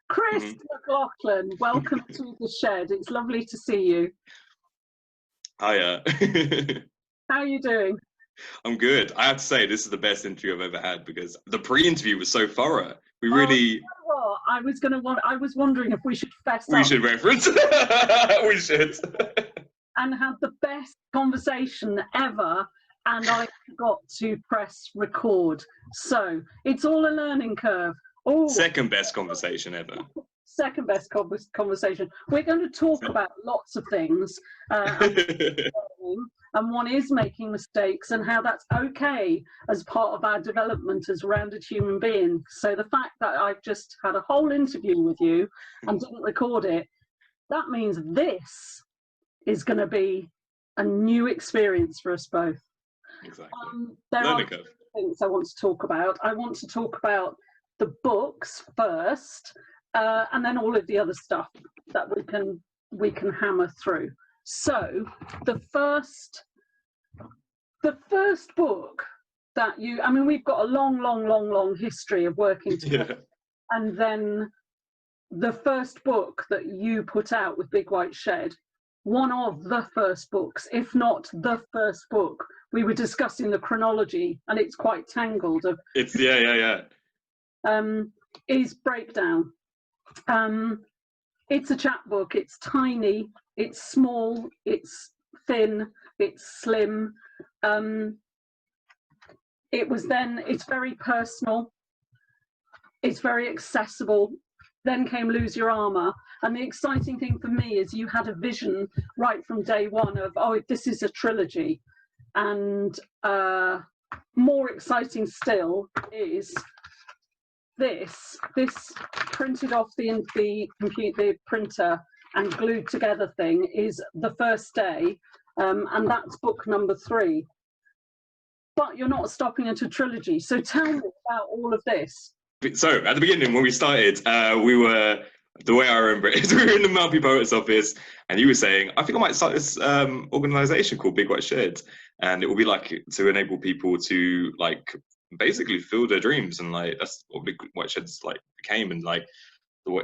Chris Mhm. McLoughlin, welcome to the shed. It's lovely to see you. Hiya. How are you doing? I'm good. I have to say, this is the best interview I've ever had because the pre-interview was so thorough. We Oh, you really, know what? I was wondering if we should fess we up should reference. We should. and have the best conversation ever, and I forgot to press record. So it's all a learning curve. Oh, Second best conversation ever. second best conversation. We're going to talk about lots of things, and one is making mistakes and how that's okay as part of our development as rounded human beings. So the fact that I've just had a whole interview with you and didn't record it, that means this is going to be a new experience for us both. Exactly. There Learning are curve. things I want to talk about. I want to talk about the books first, and then all of the other stuff that we can hammer through. So the first book that we've got a long history of working together. Yeah. And then the first book that you put out with Big White Shed, one of the first books, if not the first book, we were discussing the chronology, and it's quite tangled. Is Breakdown. It's a chapbook. It's tiny. It's small. It's thin. It's slim. It's very personal. It's very accessible. Then came Lose Your Armour. And the exciting thing for me is you had a vision right from day one of, oh, this is a trilogy. And more exciting still is this printed off the printer and glued together thing is The First Day, and that's book number 3. But you're not stopping at a trilogy. So tell me about all of this. So at the beginning, when we started, the way I remember it is we were in the Maltby Poets office, and you were saying, I think I might start this organisation called Big White Shed, and it will be like to enable people to like basically fulfill their dreams, and like that's what Big White Shed's like became, and like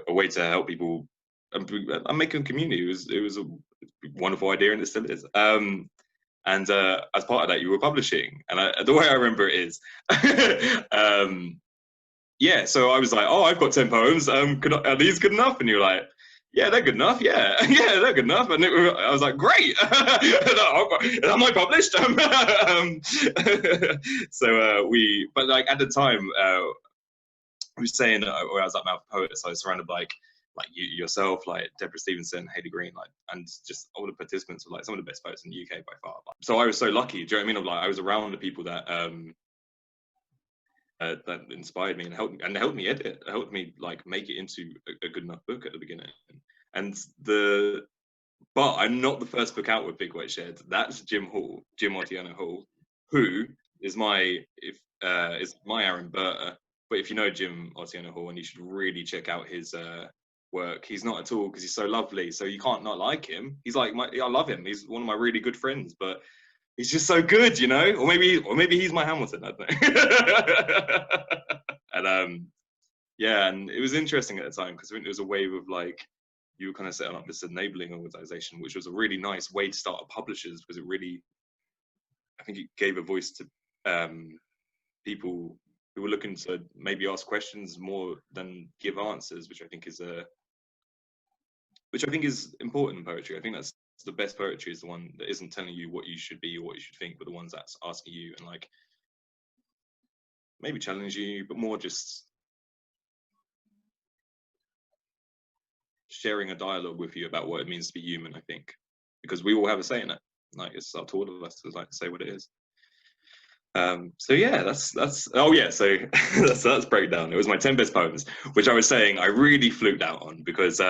a way to help people and make a community. It was a wonderful idea, and it still is. And as part of that, you were publishing, and the way I remember it is. Yeah, so I was like, oh, I've got 10 poems. Are these good enough? And you're like, yeah, they're good enough. Yeah, yeah, they're good enough. And I was like, great. Am I published? But like at the time, I was saying where I was at Mouth Poets, I was surrounded by like yourself, like Deborah Stevenson, Hayley Green, like, and just all the participants were like some of the best poets in the UK by far. So I was so lucky. Do you know what I mean? Of like, I was around the people that that inspired me and helped me edit, helped me like make it into a good enough book at the beginning. But I'm not the first book out with Big White Shed. That's Jim Martiano Hall, who is my Aaron Burr. But if you know Jim Martiano Hall, and you should really check out his work. He's not at all, because he's so lovely. So you can't not like him. He's like I love him. He's one of my really good friends, but he's just so good, you know? Or maybe he's my Hamilton, I don't know. And yeah, and it was interesting at the time, because I think there was a wave of like, you were kind of setting up this enabling organization, which was a really nice way to start publishers, because it really, I think it gave a voice to people who were looking to maybe ask questions more than give answers, which I think is important in poetry. I think that's the best poetry, is the one that isn't telling you what you should be or what you should think, but the ones that's asking you and like maybe challenging you, but more just sharing a dialogue with you about what it means to be human, I think, because we all have a say in it. Like, it's up to all of us to like say what it is. So yeah, that's oh yeah, so that's Breakdown. It was my 10 best poems, which I was saying I really fluked out on, because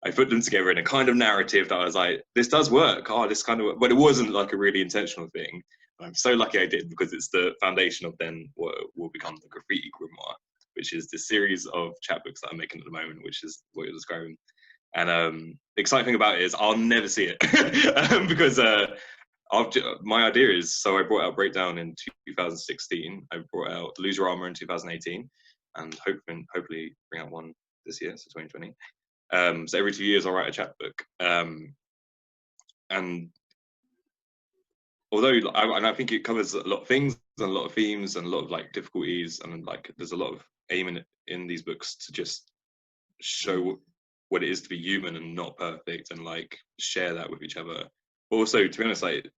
I put them together in a kind of narrative that I was like, this does work. Oh, this kind of, but it wasn't like a really intentional thing. I'm so lucky I did, because it's the foundation of then what will become the Graffiti Grimoire, which is this series of chapbooks that I'm making at the moment, which is what you're describing. And the exciting thing about it is I'll never see it because my idea is, so I brought out Breakdown in 2016. I brought out Lose Your Armour in 2018, and hopefully bring out one this year, so 2020. So every 2 years I write a chapbook, and although I think it covers a lot of things and a lot of themes and a lot of like difficulties, and like there's a lot of aim in these books to just show what it is to be human and not perfect, and like share that with each other. But also, to be honest, like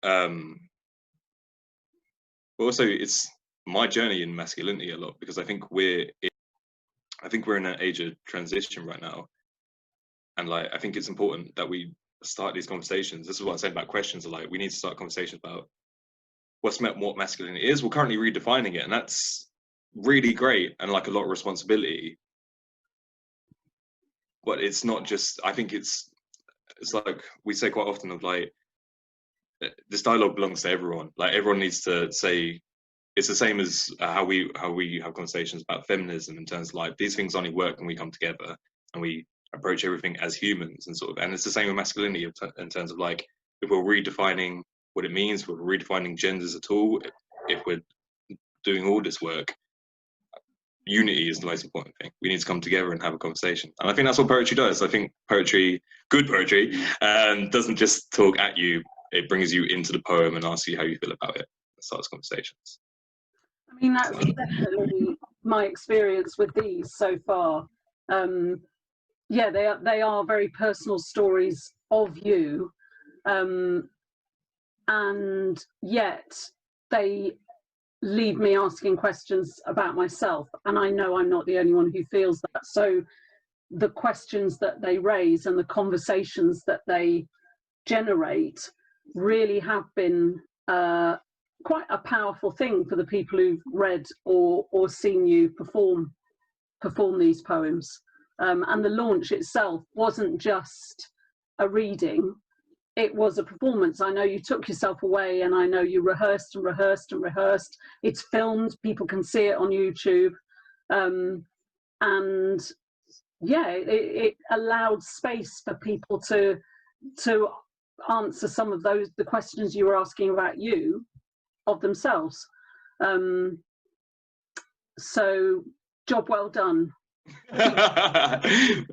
but also it's my journey in masculinity a lot, because I think we're in an age of transition right now, and like I think it's important that we start these conversations. This is what I said about questions. Like we need to start conversations about what masculinity is. We're currently redefining it, and that's really great and like a lot of responsibility. But it's not just. I think it's like we say quite often of like this dialogue belongs to everyone. Like everyone needs to say. It's the same as how we have conversations about feminism, in terms of like these things only work when we come together and we approach everything as humans, and sort of. And it's the same with masculinity in terms of like if we're redefining what it means, if we're redefining genders at all, if we're doing all this work, unity is the most important thing. We need to come together and have a conversation, and I think that's what poetry does. I think poetry, good poetry, doesn't just talk at you. It brings you into the poem and asks you how you feel about it. It starts conversations. I mean, that's definitely my experience with these so far. Yeah, they are very personal stories of you, and yet they leave me asking questions about myself, and I know I'm not the only one who feels that. So the questions that they raise and the conversations that they generate really have been quite a powerful thing for the people who've read or seen you perform these poems. And the launch itself wasn't just a reading, it was a performance. I know you took yourself away, and I know you rehearsed and rehearsed and rehearsed. It's filmed, people can see it on YouTube. And yeah, it allowed space for people to answer some of the questions you were asking about you, of themselves. So job well done. To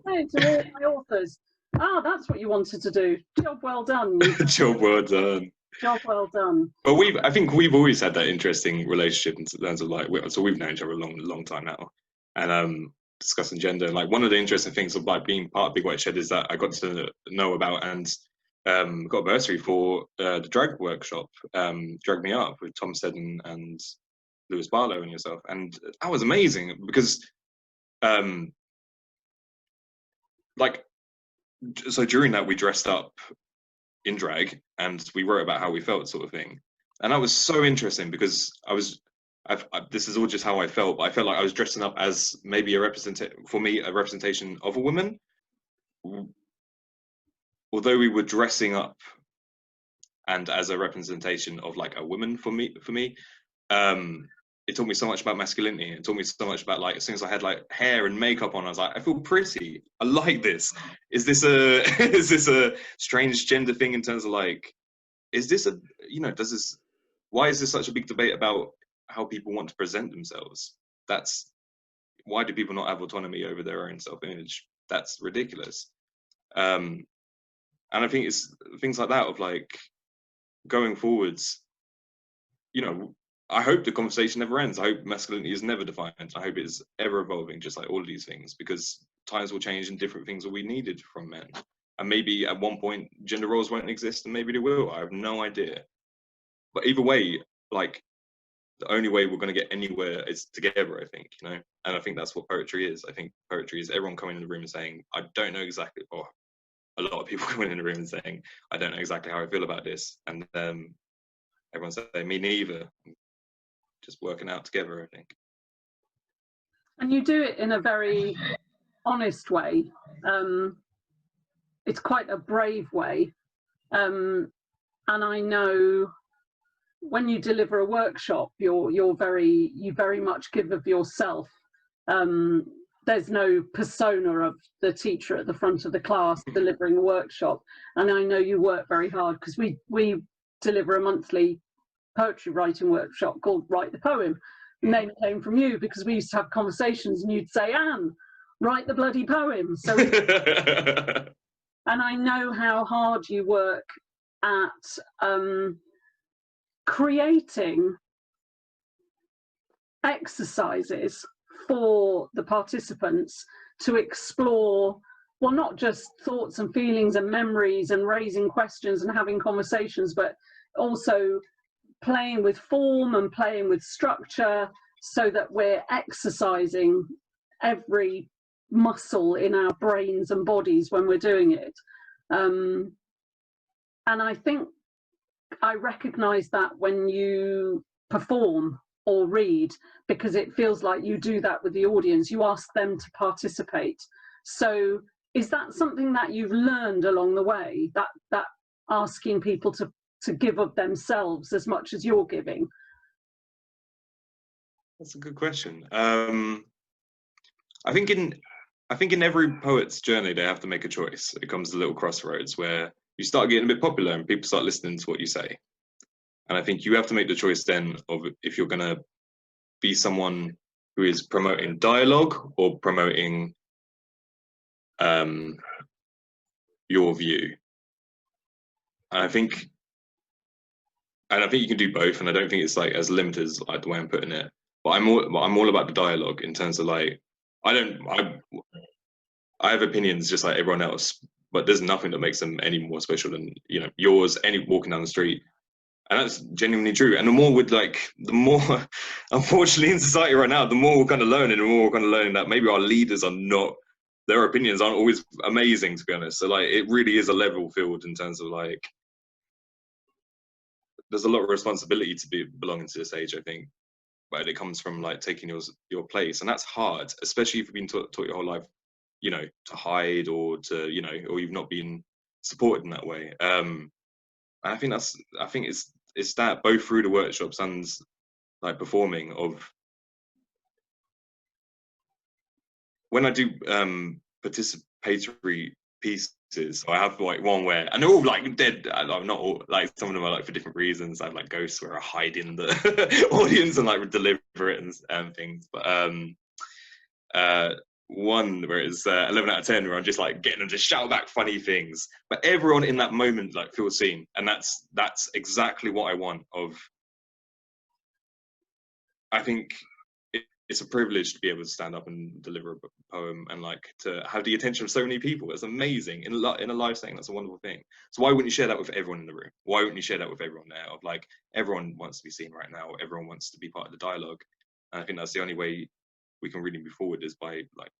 all my authors, that's what you wanted to do. Job well done. Job well done. Job well done. But I think we've always had that interesting relationship in terms of like, so we've known each other a long time now, and discussing gender. And like one of the interesting things of like being part of Big White Shed is that I got to know about and got a bursary for the drag workshop, Drag Me Up, with Tom Seddon and Lewis Barlow and yourself, and that was amazing because like, so during that we dressed up in drag and we wrote about how we felt, sort of thing, and that was so interesting because this is all just how I felt, but I felt like I was dressing up as maybe a representation of a woman, although we were dressing up and as a representation of like a woman for me. It taught me so much about masculinity. It taught me so much about like, as soon as I had like hair and makeup on, I was like, I feel pretty. I like this. Is this a strange gender thing in terms of like, is this why is this such a big debate about how people want to present themselves? Why do people not have autonomy over their own self-image? That's ridiculous. And I think it's things like that of like, going forwards, I hope the conversation never ends. I hope masculinity is never defined. I hope it's ever evolving, just like all of these things, because times will change and different things will be needed from men. And maybe at one point gender roles won't exist, and maybe they will. I have no idea. But either way, like, the only way we're going to get anywhere is together, I think, And I think that's what poetry is. I think poetry is everyone coming in the room and saying, I don't know exactly, or a lot of people coming in the room and saying, I don't know exactly how I feel about this. And everyone saying, me neither. Just working out together, I think. And you do it in a very honest way. It's quite a brave way. And I know when you deliver a workshop, you very much give of yourself. There's no persona of the teacher at the front of the class delivering a workshop. And I know you work very hard, because we deliver a monthly poetry writing workshop called Write the Poem. The name came from you, because we used to have conversations and you'd say, Anne, write the bloody poem. So, and I know how hard you work at creating exercises for the participants to explore, well, not just thoughts and feelings and memories and raising questions and having conversations, but also playing with form and playing with structure, so that we're exercising every muscle in our brains and bodies when we're doing it. And I think I recognize that when you perform or read, because it feels like you do that with the audience. You ask them to participate. So is that something that you've learned along the way, that asking people to give of themselves as much as you're giving? That's a good question. I think in every poet's journey, they have to make a choice. It comes to little crossroads where you start getting a bit popular and people start listening to what you say. And I think you have to make the choice then of if you're going to be someone who is promoting dialogue or promoting your view. And I think you can do both. And I don't think it's like as limited as like the way I'm putting it. But I'm all about the dialogue in terms of like, I have opinions just like everyone else, but there's nothing that makes them any more special than, you know, yours, any walking down the street. And that's genuinely true. And the more, unfortunately, in society right now, the more we're kind of learning, that maybe our leaders are not, their opinions aren't always amazing, to be honest. So like, it really is a level field in terms of like, there's a lot of responsibility to be belonging to this age, I think. But it comes from like taking your place. And that's hard, especially if you've been taught your whole life, you know, to hide or to, you know, or you've not been supported in that way. And I think it's that both through the workshops and like performing of when I do participatory pieces, I have like one where, and they're all like dead. I'm not all, like, some of them are like for different reasons. I have like ghosts where I hide in the audience and like deliver it and things. But one where it's 11 out of 10 where I'm just like getting them to shout back funny things, but everyone in that moment like feels seen, and that's exactly what I want. I think it's a privilege to be able to stand up and deliver a poem and like to have the attention of so many people. It's amazing in a live setting. That's a wonderful thing. So why wouldn't you share that with everyone in the room? Why wouldn't you share that with everyone there? Of like, everyone wants to be seen right now. Everyone wants to be part of the dialogue, and I think that's the only way we can really move forward, is by like,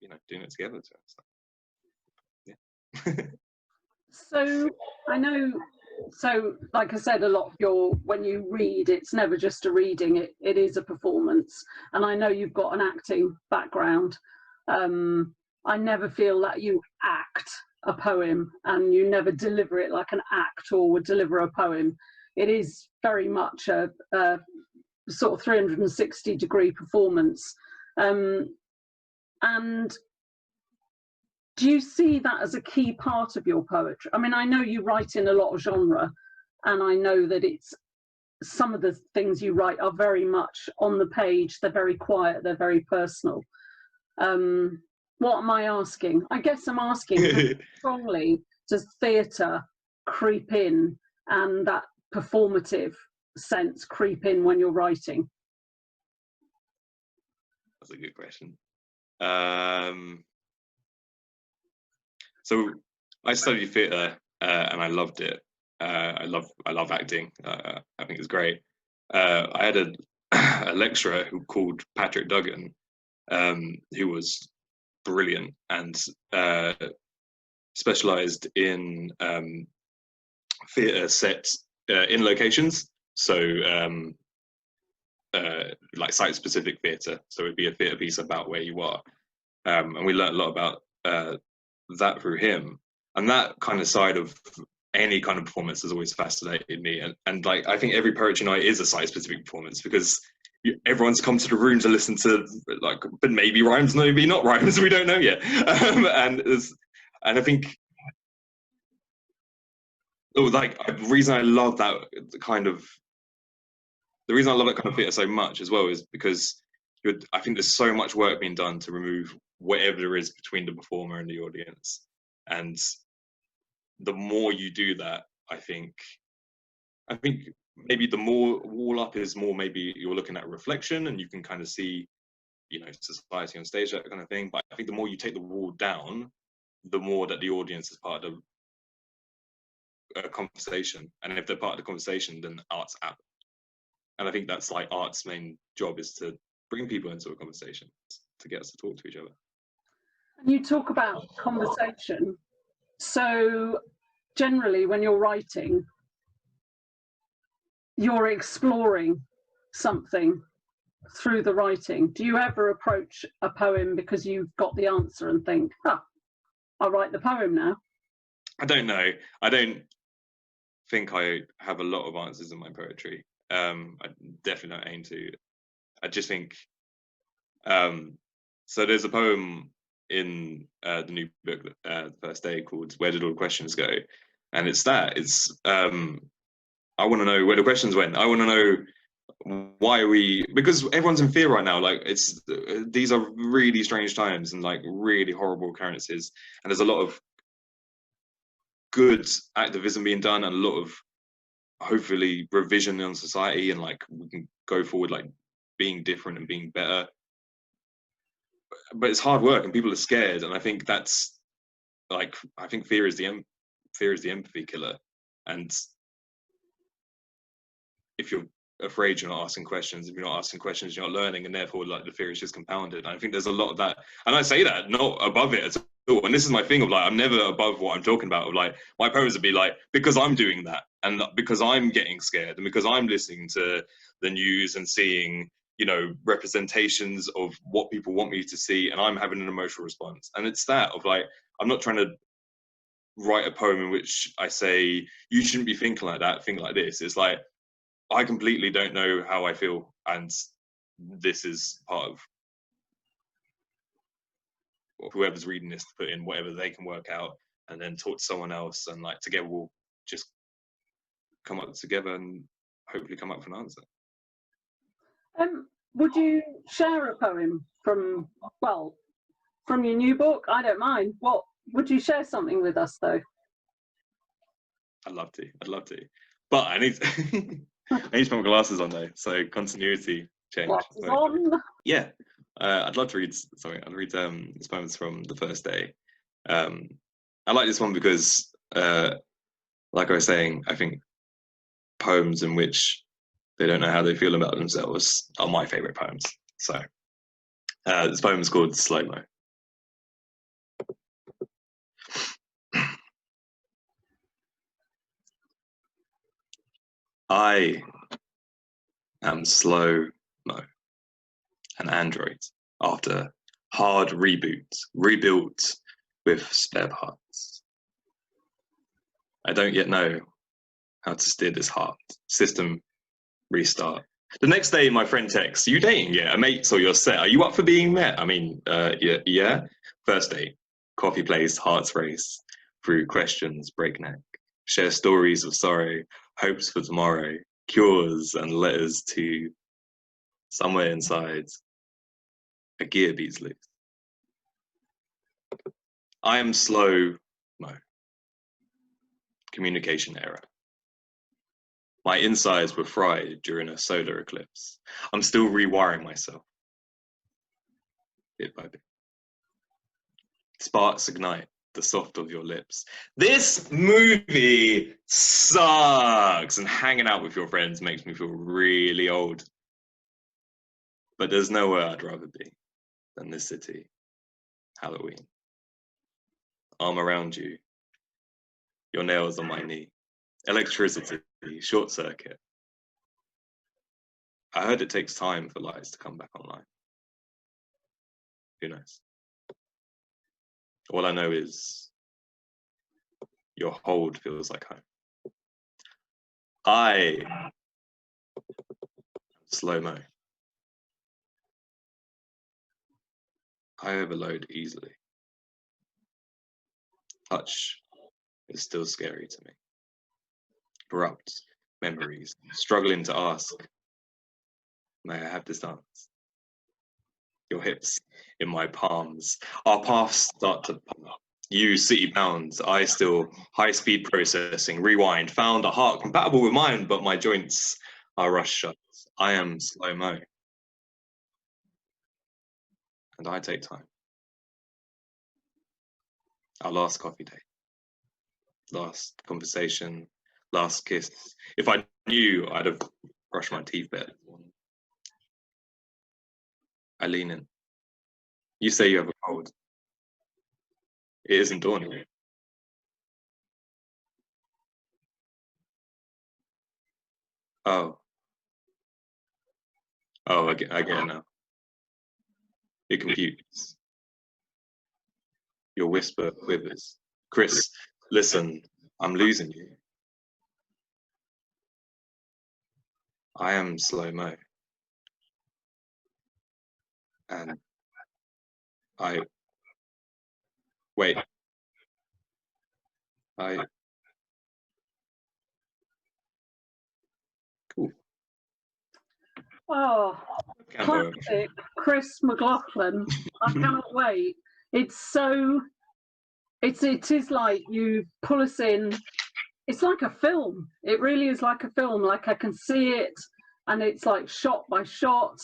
you know, doing it together. So, yeah. So I know, so like I said, a lot of when you read, it's never just a reading, it is a performance. And I know you've got an acting background. I never feel that you act a poem and you never deliver it like an actor would deliver a poem. It is very much a sort of 360-degree performance. And do you see that as a key part of your poetry? I mean, I know you write in a lot of genre, and I know that it's, some of the things you write are very much on the page, they're very quiet, they're very personal. What am I asking? I guess I'm asking, how strongly does theatre creep in, and that performative sense creep in when you're writing? That's a good question. So I studied theatre and I loved it. I love acting. I think it's great. I had a lecturer called Patrick Duggan, who was brilliant and specialised in theatre sets in locations. So like site-specific theatre. So it'd be a theatre piece about where you are, and we learned a lot about that through him. And that kind of side of any kind of performance has always fascinated me. And like, I think every poetry night is a site-specific performance, because everyone's come to the room to listen to, like, but maybe rhymes, maybe not rhymes, we don't know yet. And I think, like, the reason I love that kind of theatre so much as well is because I think there's so much work being done to remove whatever there is between the performer and the audience. And the more you do that, I think maybe the more wall up is more, maybe you're looking at reflection and you can kind of see, you know, society on stage, that kind of thing. But I think the more you take the wall down, the more that the audience is part of a conversation. And if they're part of the conversation, then art's apt. And I think that's like art's main job, is to bring people into a conversation, to get us to talk to each other. And you talk about conversation. So generally when you're writing, you're exploring something through the writing. Do you ever approach a poem because you've got the answer and think, oh, I'll write the poem now? I don't know. I don't think I have a lot of answers in my poetry. I definitely don't aim to. I just think, so there's a poem in the new book, The First Day, called Where Did All the Questions Go? And it's I want to know where the questions went. I want to know why because everyone's in fear right now. Like, these are really strange times and like really horrible occurrences. And there's a lot of good activism being done and a lot of, hopefully, revision on society, and like we can go forward like being different and being better. But it's hard work and people are scared. And I think that's like, I think fear is the empathy killer. And if you're afraid, you're not asking questions. If you're not asking questions, you're not learning, and therefore like the fear is just compounded. And I think there's a lot of that, and I say that not above it at all. And this is my thing of like, I'm never above what I'm talking about. Of like, my poems would be like, because I'm doing that, and because I'm getting scared, and because I'm listening to the news and seeing, you know, representations of what people want me to see, and I'm having an emotional response. And it's that of like, I'm not trying to write a poem in which I say you shouldn't be thinking like that, think like this. It's like, I completely don't know how I feel, and this is part of whoever's reading this to put in whatever they can work out, and then talk to someone else, and like together we'll just come up together and hopefully come up with an answer. Would you share a poem from your new book? I don't mind. What would you share something with us though? I'd love to, but I need I need to put my glasses on though, so continuity change. Glasses on. Yeah, I'd love to read something. I'll read this poem from The First Day. I like this one because, like I was saying, I think poems in which they don't know how they feel about themselves are my favourite poems. So this poem is called Slow Mo. I am Slow Mo, an android after hard reboot, rebuilt with spare parts. I don't yet know how to steer this heart. System restart. The next day, my friend texts, "You dating yet? A mate or you're set? Are you up for being met?" I mean, yeah. First date, coffee place, hearts race, through questions, breakneck. Share stories of sorrow, hopes for tomorrow, cures and letters to somewhere inside. A gear beats loose. I am Slow Mo. Communication error. My insides were fried during a solar eclipse. I'm still rewiring myself, bit by bit. Sparks ignite the soft of your lips. This movie sucks, and hanging out with your friends makes me feel really old. But there's nowhere I'd rather be than this city, Halloween. Arm around you, your nails on my knee. Electricity, short circuit. I heard it takes time for lights to come back online. Who knows? All I know is your hold feels like home. I am Slow Mo. I overload easily. Touch is still scary to me. Corrupt memories, struggling to ask, may I have this dance? your hips in my palms. Our paths start to pump. You city bound, I still high speed processing, rewind, found a heart compatible with mine, but my joints are rush shut. I am slow-mo. And I take time. Our last coffee date, last conversation, last kiss. If I knew, I'd have brushed my teeth better. I lean in. You say you have a cold. It isn't dawning. Oh, I get it now. It computes. Your whisper quivers. Chris, listen, I'm losing you. I am slow-mo. And I wait. Cool. Oh, classic Chris McLoughlin. I cannot wait. It is like you pull us in. It's like a film. It really is like a film. Like I can see it, and it's like shot by shot,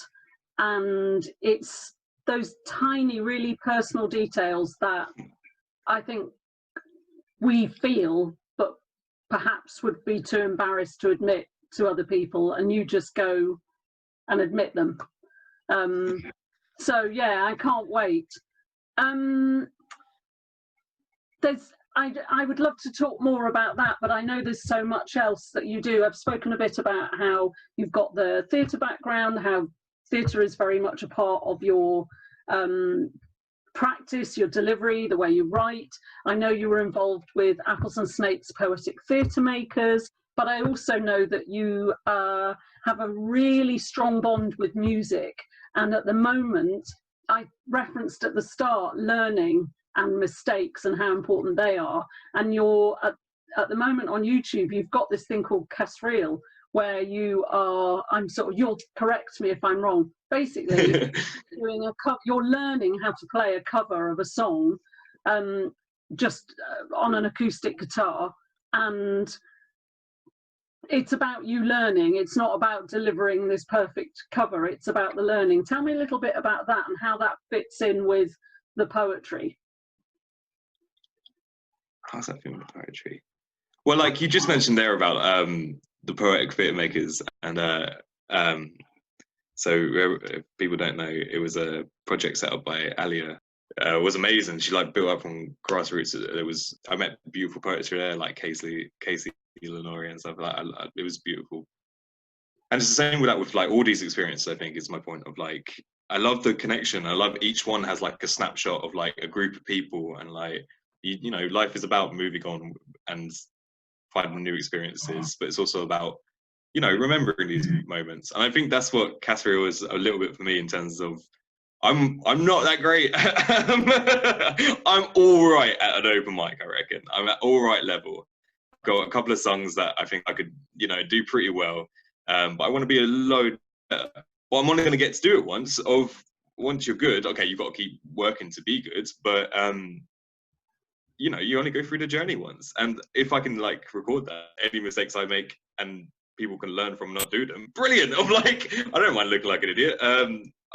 and it's those tiny, really personal details that I think we feel, but perhaps would be too embarrassed to admit to other people, and you just go and admit them. So yeah, I can't wait. I would love to talk more about that, but I know there's so much else that you do. I've spoken a bit about how you've got the theatre background, how theatre is very much a part of your practice, your delivery, the way you write. I know you were involved with Apples and Snakes Poetic Theatre Makers, but I also know that you have a really strong bond with music. And at the moment, I referenced at the start learning and mistakes and how important they are. And you're at the moment on YouTube, you've got this thing called Casreel, where you are, you'll correct me if I'm wrong, basically doing you're learning how to play a cover of a song just on an acoustic guitar, and it's about you learning. It's not about delivering this perfect cover, it's about the learning. Tell me a little bit about that and how that fits in with the poetry. How's that feel with poetry? Well, like you just mentioned there about the Poetic Theatre Makers, and so if people don't know, it was a project set up by Alia. It was amazing. She like built up from grassroots. I met beautiful poets there, like Casey Lenore and stuff like that. It was beautiful. And it's the same with that, with like all these experiences. I think is my point of like, I love the connection. I love each one has like a snapshot of like a group of people, and like you know, life is about moving on and finding new experiences, but it's also about, you know, remembering these moments. And I think that's what Casreel was a little bit for me in terms of I'm not that great. I'm all right at an open mic, I reckon. I'm at all right level. Got a couple of songs that I think I could, you know, do pretty well. But I want to be a load better. Well, I'm only going to get to do it once. Once you're good, okay, you've got to keep working to be good. But you know, you only go through the journey once. And if I can like record that, any mistakes I make and people can learn from, not do them, brilliant. I'm like, I don't mind looking like an idiot.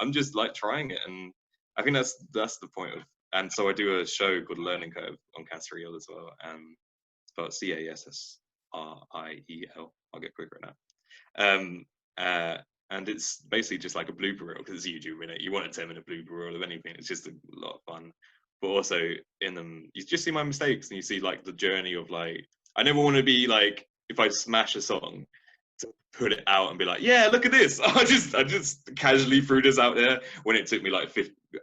I'm just like trying it, and I think that's the point of. And so I do a show called Learning Curve on Casreel as well. Spelled CASSRIEL. I'll get quicker now. And it's basically just like a blooper reel, because it's YouTube, innit? You want a 10-minute blooper reel of anything. It's just a lot of fun. But also in them, you just see my mistakes, and you see like the journey of like, I never want to be like, if I smash a song, to put it out and be like, yeah, look at this. I just casually threw this out there, when it took me like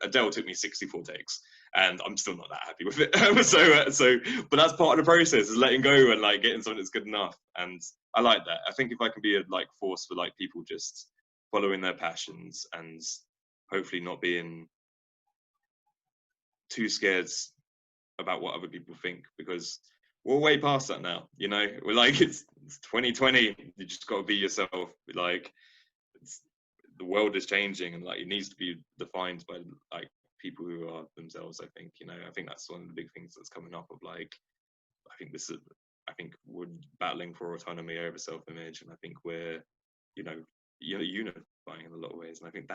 Adele took me 64 takes, and I'm still not that happy with it. But that's part of the process, is letting go and like getting something that's good enough. And I like that. I think if I can be a like force for like people just following their passions, and hopefully not being too scared about what other people think, because we're way past that now, you know. We're like, it's 2020, you just got to be yourself. Like, the world is changing, and like it needs to be defined by like people who are themselves. I think, you know, I think that's one of the big things that's coming up of like, I think we're battling for autonomy over self-image, and I think we're, you know, unifying in a lot of ways. And I think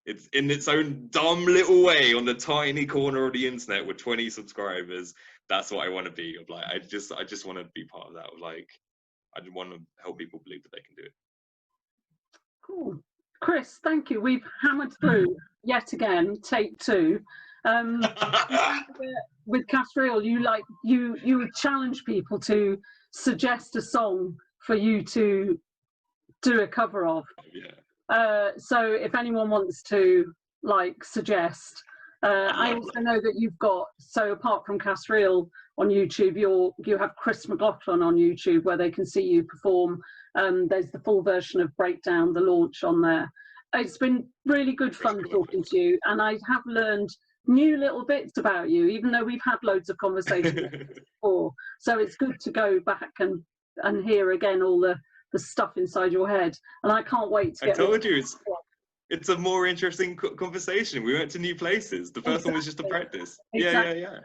it's in its own dumb little way on the tiny corner of the internet with 20 subscribers. That's what I want to be. Of like, I just want to be part of that. Of like, I just want to help people believe that they can do it. Cool. Chris, thank you. We've hammered through yet again, take 2. With Castriel, you would challenge people to suggest a song for you to do a cover of. Yeah. So if anyone wants to like suggest, I also know that you've got, so apart from Castriel on YouTube, you have Chris McLoughlin on YouTube where they can see you perform. There's the full version of Breakdown, the launch on there. It's been really good fun talking to you, and I have learned new little bits about you, even though we've had loads of conversations before. So it's good to go back and hear again all the stuff inside your head, and I can't wait to get. I told you it's a more interesting conversation. We went to new places. The first one was just a practice. Exactly. Yeah.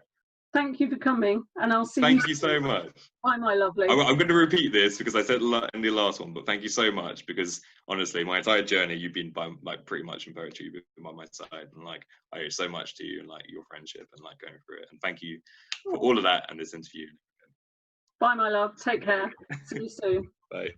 Thank you for coming, and I'll see you. Thank you so much. Bye, my lovely. I'm going to repeat this because I said in the last one, but thank you so much, because honestly, my entire journey, you've been by like pretty much in poetry, you've been by my side, and like I owe so much to you and like your friendship and like going through it. And thank you for all of that and this interview. Bye, my love. Take care. See you soon. Bye.